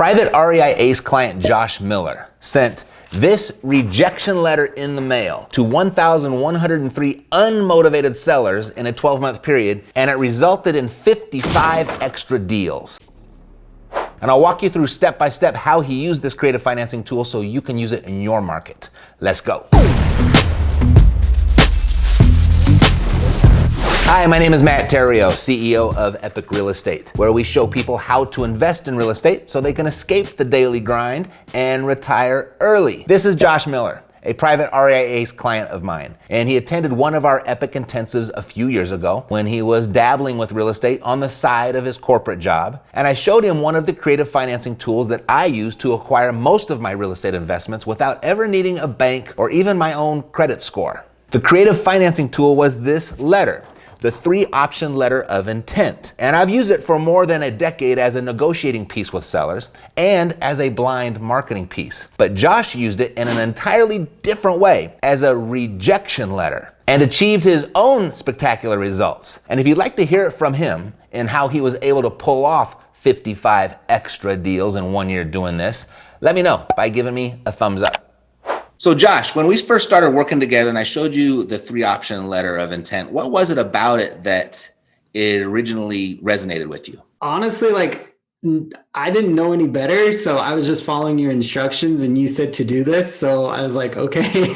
Private REI Ace client Josh Miller sent this rejection letter in the mail to 1,103 unmotivated sellers in a 12-month period, and it resulted in 55 extra deals. And I'll walk you through step by step how he used this creative financing tool so you can use it in your market. Let's go. Hi, my name is Matt Theriault, CEO of Epic Real Estate, where we show people how to invest in real estate so they can escape the daily grind and retire early. This is Josh Miller, a private REI Ace client of mine, and he attended one of our Epic intensives a few years ago when he was dabbling with real estate on the side of his corporate job, and I showed him one of the creative financing tools that I use to acquire most of my real estate investments without ever needing a bank or even my own credit score. The creative financing tool was this letter, the 3-option letter of intent. And I've used it for more than a decade as a negotiating piece with sellers and as a blind marketing piece. But Josh used it in an entirely different way as a rejection letter and achieved his own spectacular results. And if you'd like to hear it from him and how he was able to pull off 55 extra deals in 1 year doing this, let me know by giving me a thumbs up. So Josh, when we first started working together and I showed you the 3-option letter of intent, what was it about it that it originally resonated with you? Honestly, I didn't know any better. So I was just following your instructions and you said to do this. So I was like, okay.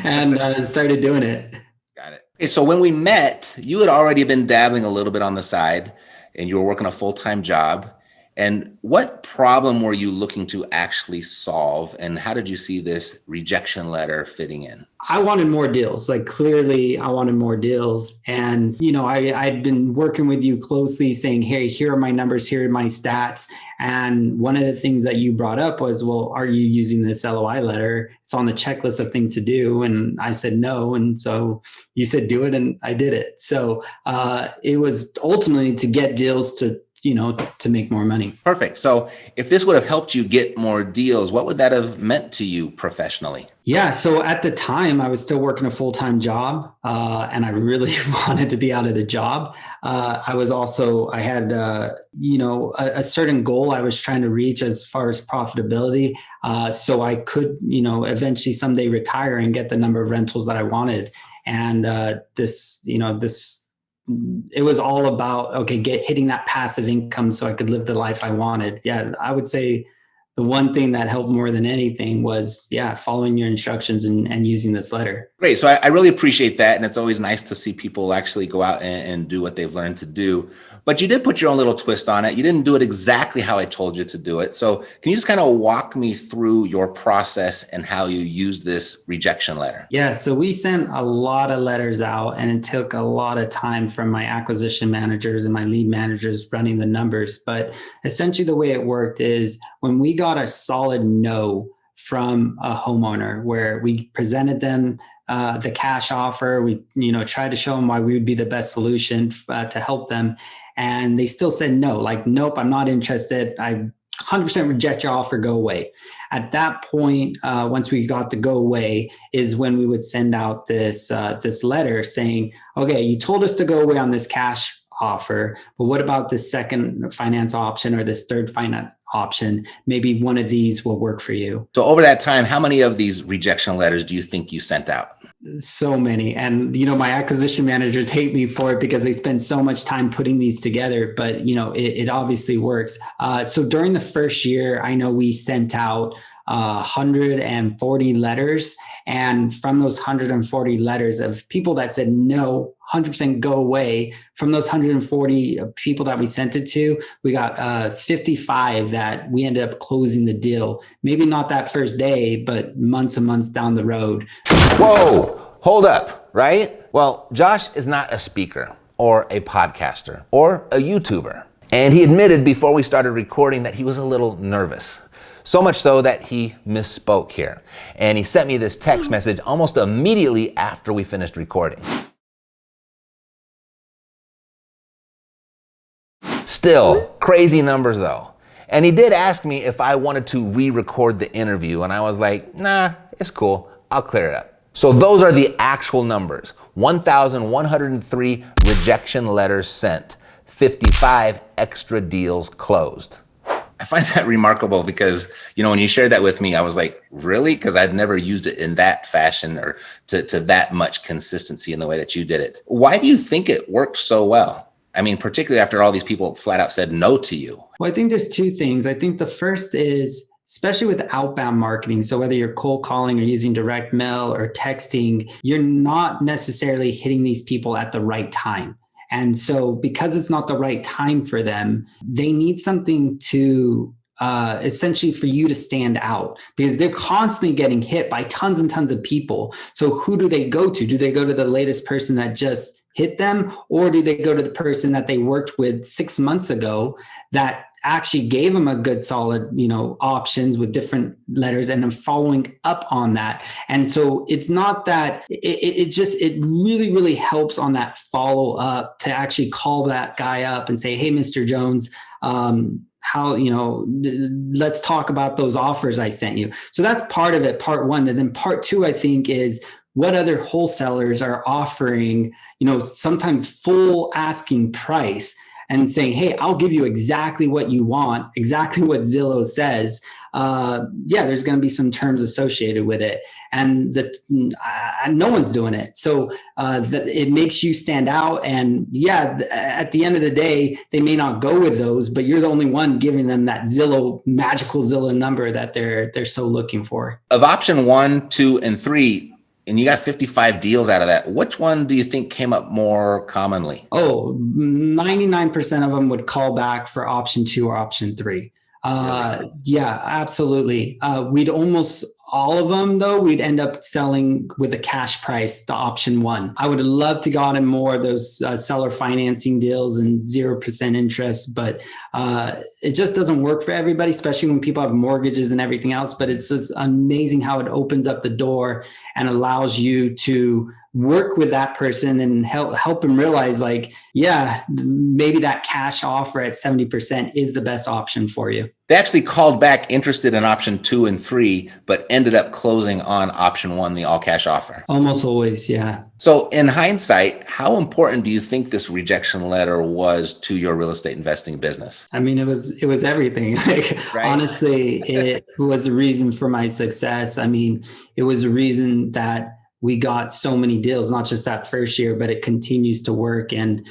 And I started doing it. Got it. Okay, so when we met, you had already been dabbling a little bit on the side and you were working a full-time job. And what problem were you looking to actually solve? And how did you see this rejection letter fitting in? I wanted more deals. Clearly I wanted more deals. And, I'd been working with you closely saying, hey, here are my numbers, here are my stats. And one of the things that you brought up was, well, are you using this LOI letter? It's on the checklist of things to do. And I said, no. And so you said, do it. And I did it. So it was ultimately to get deals to make more money. Perfect. So if this would have helped you get more deals, what would that have meant to you professionally? Yeah. So at the time I was still working a full-time job and I really wanted to be out of the job. I had a certain goal I was trying to reach as far as profitability. So I could, eventually someday retire and get the number of rentals that I wanted. And it was all about, hitting that passive income so I could live the life I wanted. Yeah, I would say the one thing that helped more than anything was, following your instructions and using this letter. Great. So I really appreciate that. And it's always nice to see people actually go out and do what they've learned to do. But you did put your own little twist on it. You didn't do it exactly how I told you to do it. So can you just kind of walk me through your process and how you used this rejection letter? Yeah. So we sent a lot of letters out and it took a lot of time from my acquisition managers and my lead managers running the numbers. But essentially the way it worked is when we got a solid no from a homeowner where we presented them the cash offer, we tried to show them why we would be the best solution to help them. And they still said no, nope, I'm not interested. I 100% reject your offer, go away. At that point, once we got the go away is when we would send out this letter saying, okay, you told us to go away on this cash offer, but what about this second finance option or this third finance option? Maybe one of these will work for you. So over that time, how many of these rejection letters do you think you sent out? So many. And, my acquisition managers hate me for it because they spend so much time putting these together, but, it obviously works. So during the first year, I know we sent out 140 letters. And from those 140 letters of people that said no, 100% go away, from those 140 people that we sent it to, we got 55 that we ended up closing the deal. Maybe not that first day, but months and months down the road. Whoa, hold up, right? Well, Josh is not a speaker or a podcaster or a YouTuber. And he admitted before we started recording that he was a little nervous. So much so that he misspoke here. And he sent me this text message almost immediately after we finished recording. Still, crazy numbers though. And he did ask me if I wanted to re-record the interview. And I was like, nah, it's cool. I'll clear it up. So those are the actual numbers. 1,103 rejection letters sent. 55 extra deals closed. I find that remarkable because, when you shared that with me, I was like, really? Because I'd never used it in that fashion or to that much consistency in the way that you did it. Why do you think it worked so well? I mean, particularly after all these people flat out said no to you. Well, I think there's two things. I think the first is, especially with outbound marketing, so whether you're cold calling or using direct mail or texting, you're not necessarily hitting these people at the right time. And so because it's not the right time for them, they need something to essentially for you to stand out, because they're constantly getting hit by tons and tons of people. So who do they go to? Do they go to the latest person that just hit them? Or do they go to the person that they worked with 6 months ago that actually gave them a good solid, options with different letters and then following up on that? And so it's not that it really, really helps on that follow up to actually call that guy up and say, hey, Mr. Jones, let's talk about those offers I sent you. So that's part of it, part one. And then part two, I think, is what other wholesalers are offering, sometimes full asking price and saying, hey, I'll give you exactly what you want, exactly what Zillow says. There's going to be some terms associated with it. And no one's doing it. So it makes you stand out. And at the end of the day, they may not go with those, but you're the only one giving them that magical Zillow number that they're so looking for. Of option 1, 2, and 3, and you got 55 deals out of that, which one do you think came up more commonly? 99% of them would call back for option 2 or option 3. Yeah, absolutely. We'd almost all of them, though, we'd end up selling with a cash price, the option 1. I would have loved to gotten more of those seller financing deals and 0% interest, but it just doesn't work for everybody, especially when people have mortgages and everything else. But it's just amazing how it opens up the door and allows you to work with that person and help them realize, maybe that cash offer at 70% is the best option for you. They actually called back interested in option 2 and 3, but ended up closing on option 1, the all cash offer. Almost always, yeah. So in hindsight, how important do you think this rejection letter was to your real estate investing business? I mean, it was everything. Right? Honestly, it was a reason for my success. I mean, it was a reason that we got so many deals, not just that first year, but it continues to work. And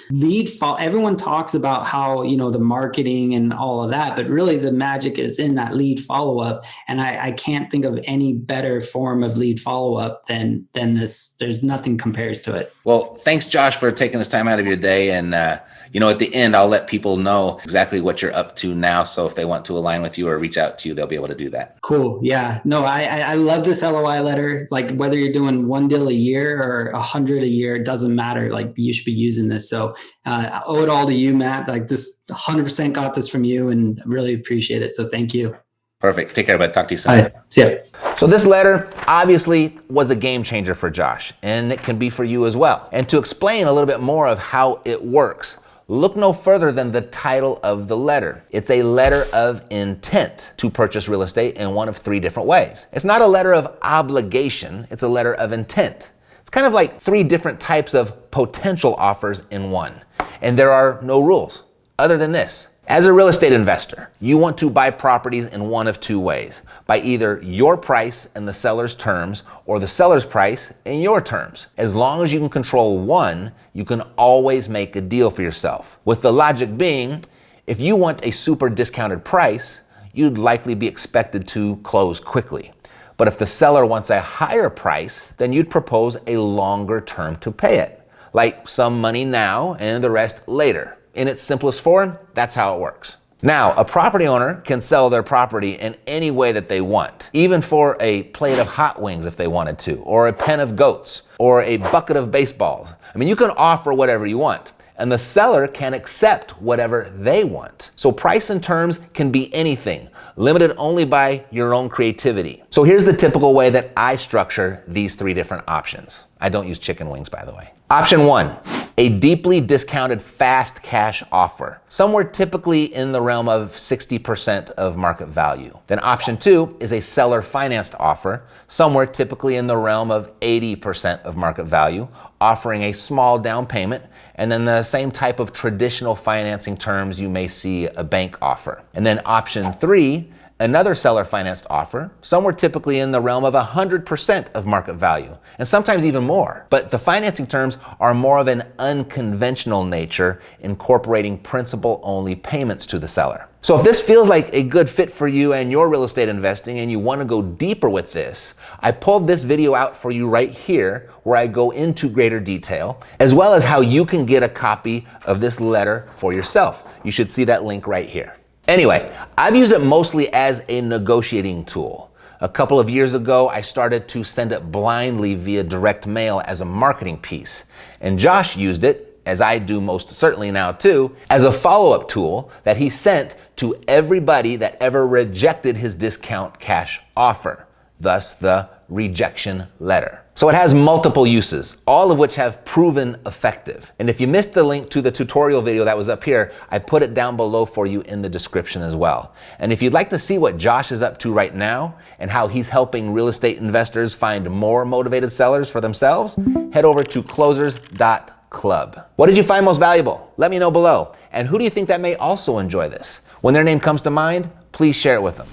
everyone talks about how, the marketing and all of that, but really the magic is in that lead follow-up. And I can't think of any better form of lead follow-up than this. There's nothing compares to it. Well, thanks, Josh, for taking this time out of your day. And, at the end, I'll let people know exactly what you're up to now. So if they want to align with you or reach out to you, they'll be able to do that. Cool. Yeah. No, I love this LOI letter. Like whether you're doing 1 deal a year or 100 a year, it doesn't matter. Like you should be using this. So I owe it all to you, Matt. Like this 100% got this from you and really appreciate it. So thank you. Perfect. Take care, bud. Talk to you soon. All right. See ya. So this letter obviously was a game changer for Josh, and it can be for you as well. And to explain a little bit more of how it works, look no further than the title of the letter. It's a letter of intent to purchase real estate in one of 3 different ways. It's not a letter of obligation, it's a letter of intent. It's kind of like 3 different types of potential offers in one. And there are no rules other than this. As a real estate investor, you want to buy properties in one of 2 ways, by either your price and the seller's terms, or the seller's price and your terms. As long as you can control one, you can always make a deal for yourself. With the logic being, if you want a super discounted price, you'd likely be expected to close quickly. But if the seller wants a higher price, then you'd propose a longer term to pay it, like some money now and the rest later. In its simplest form, that's how it works. Now, a property owner can sell their property in any way that they want, even for a plate of hot wings if they wanted to, or a pen of goats, or a bucket of baseballs. I mean, you can offer whatever you want, and the seller can accept whatever they want. So price and terms can be anything, limited only by your own creativity. So here's the typical way that I structure these 3 different options. I don't use chicken wings, by the way. Option 1, a deeply discounted fast cash offer, somewhere typically in the realm of 60% of market value. Then option 2 is a seller financed offer, somewhere typically in the realm of 80% of market value, offering a small down payment, and then the same type of traditional financing terms you may see a bank offer. And then option 3, another seller financed offer, somewhere typically in the realm of 100% of market value, and sometimes even more. But the financing terms are more of an unconventional nature, incorporating principal-only payments to the seller. So if this feels like a good fit for you and your real estate investing and you want to go deeper with this, I pulled this video out for you right here where I go into greater detail, as well as how you can get a copy of this letter for yourself. You should see that link right here. Anyway, I've used it mostly as a negotiating tool. A couple of years ago, I started to send it blindly via direct mail as a marketing piece. And Josh used it, as I do most certainly now too, as a follow-up tool that he sent to everybody that ever rejected his discount cash offer, thus the rejection letter. So it has multiple uses, all of which have proven effective. And if you missed the link to the tutorial video that was up here, I put it down below for you in the description as well. And if you'd like to see what Josh is up to right now and how he's helping real estate investors find more motivated sellers for themselves, head over to closers.club. What did you find most valuable? Let me know below. And who do you think that may also enjoy this? When their name comes to mind, please share it with them.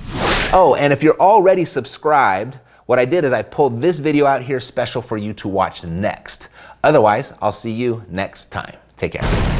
Oh, and if you're already subscribed, what I did is I pulled this video out here special for you to watch next. Otherwise, I'll see you next time. Take care.